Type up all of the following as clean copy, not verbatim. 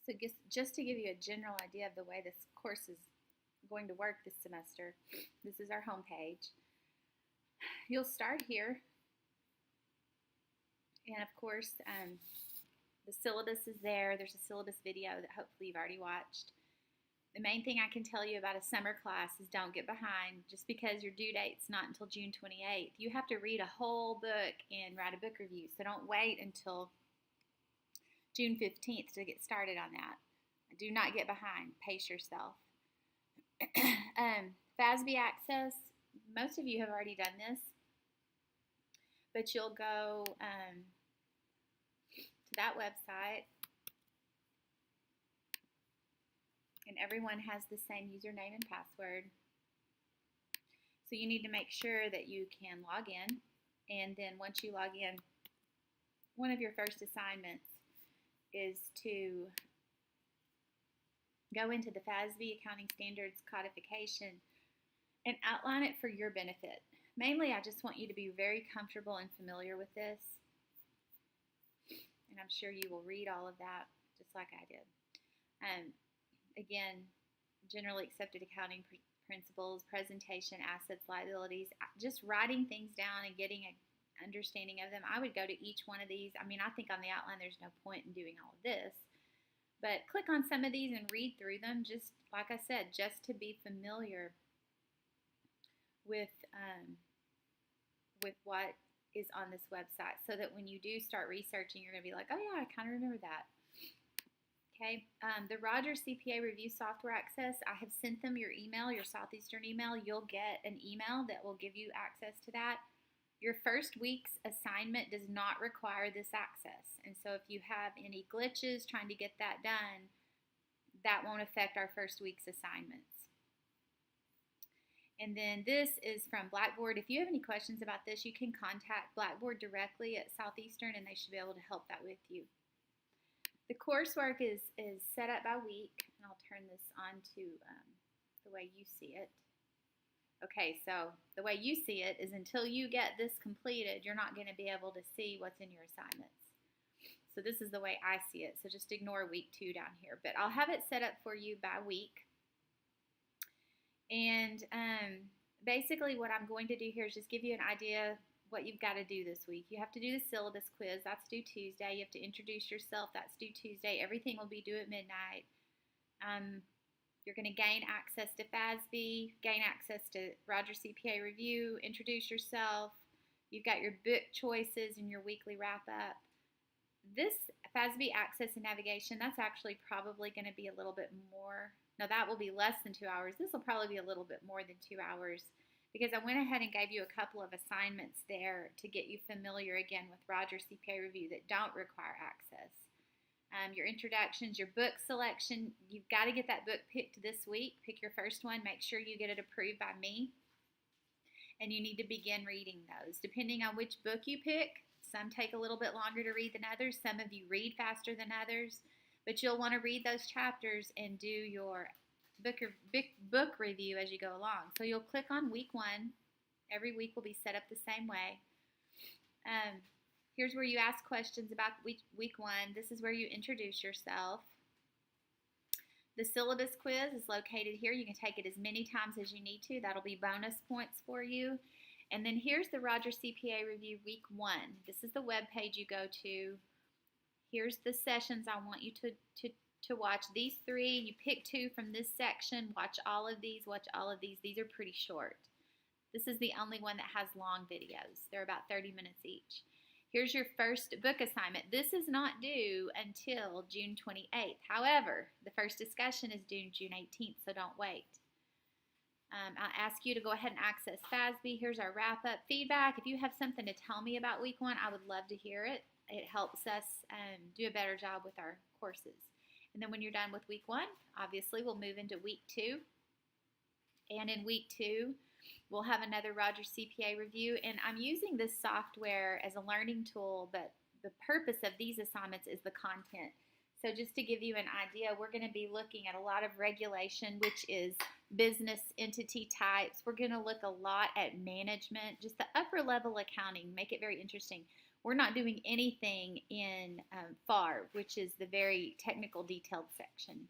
So just to give you a general idea of the way this course is going to work this semester, this is our home page. You'll start here, and of course, the syllabus is there. There's a syllabus video that hopefully you've already watched. The main thing I can tell you about a summer class is don't get behind. Just because your due date's not until June 28th, you have to read a whole book and write a book review. So don't wait until June 15th to get started on that. Do not get behind. Pace yourself. FASB Access, most of you have already done this, but you'll go to that website, and everyone has the same username and password. So you need to make sure that you can log in, and then once you log in, one of your first assignments is to go into the FASB Accounting Standards Codification and outline it for your benefit. Mainly, I just want you to be very comfortable and familiar with this. And I'm sure you will read all of that just like I did. Again, generally accepted accounting principles, presentation, assets, liabilities, just writing things down and getting an understanding of them. I would go to each one of these. I mean, I think on the outline there's no point in doing all of this. But click on some of these and read through them, just like I said, just to be familiar with what is on this website, so that when you do start researching, you're going to be like, oh yeah, I kind of remember that. Okay, the Rogers CPA Review Software Access, I have sent them your email, your Southeastern email. You'll get an email that will give you access to that. Your first week's assignment does not require this access. And so if you have any glitches trying to get that done, that won't affect our first week's assignments. And then this is from Blackboard. If you have any questions about this, you can contact Blackboard directly at Southeastern, and they should be able to help that with you. The coursework is set up by week, and I'll turn this on to the way you see it. Okay, so the way you see it is until you get this completed, you're not going to be able to see what's in your assignments. So this is the way I see it. So just ignore week 2 down here. But I'll have it set up for you by week. And basically what I'm going to do here is just give you an idea what you've got to do this week. You have to do the syllabus quiz. That's due Tuesday. You have to introduce yourself. That's due Tuesday. Everything will be due at midnight. You're going to gain access to FASB, gain access to Rogers CPA Review, introduce yourself. You've got your book choices and your weekly wrap-up. This FASB Access and Navigation, that's actually probably going to be a little bit more. Now, that will be less than 2 hours. This will probably be a little bit more than 2 hours, because I went ahead and gave you a couple of assignments there to get you familiar again with Rogers CPA Review that don't require access. Your introductions, your book selection, you've got to get that book picked this week. Pick your first one. Make sure you get it approved by me. And you need to begin reading those. Depending on which book you pick, some take a little bit longer to read than others. Some of you read faster than others. But you'll want to read those chapters and do your book review as you go along. So you'll click on week 1. Every week will be set up the same way. Here's where you ask questions about week 1. This is where you introduce yourself. The syllabus quiz is located here. You can take it as many times as you need to. That'll be bonus points for you. And then here's the Rogers CPA Review week 1. This is the web page you go to. Here's the sessions I want you to watch. These 3, you pick 2 from this section. Watch all of these. Watch all of these. These are pretty short. This is the only one that has long videos. They're about 30 minutes each. Here's your first book assignment. This is not due until June 28th. However, the first discussion is due June 18th, so don't wait. I'll ask you to go ahead and access FASB. Here's our wrap-up feedback. If you have something to tell me about week 1, I would love to hear it. It helps us do a better job with our courses. And then when you're done with week 1, obviously we'll move into week 2. And in week 2, we'll have another Rogers CPA Review. And I'm using this software as a learning tool, but the purpose of these assignments is the content. So just to give you an idea, we're going to be looking at a lot of regulation, which is business entity types. We're going to look a lot at management, just the upper level accounting, make it very interesting. We're not doing anything in FAR, which is the very technical detailed section.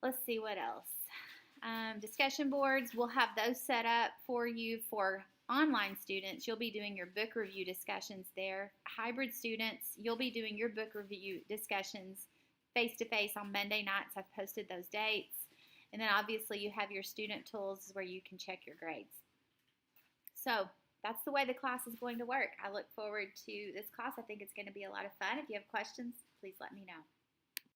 Let's see what else. Discussion boards, we'll have those set up for you for online students. You'll be doing your book review discussions there. Hybrid students, you'll be doing your book review discussions face-to-face on Monday nights. I've posted those dates. And then obviously you have your student tools where you can check your grades. So that's the way the class is going to work. I look forward to this class. I think it's going to be a lot of fun. If you have questions, please let me know.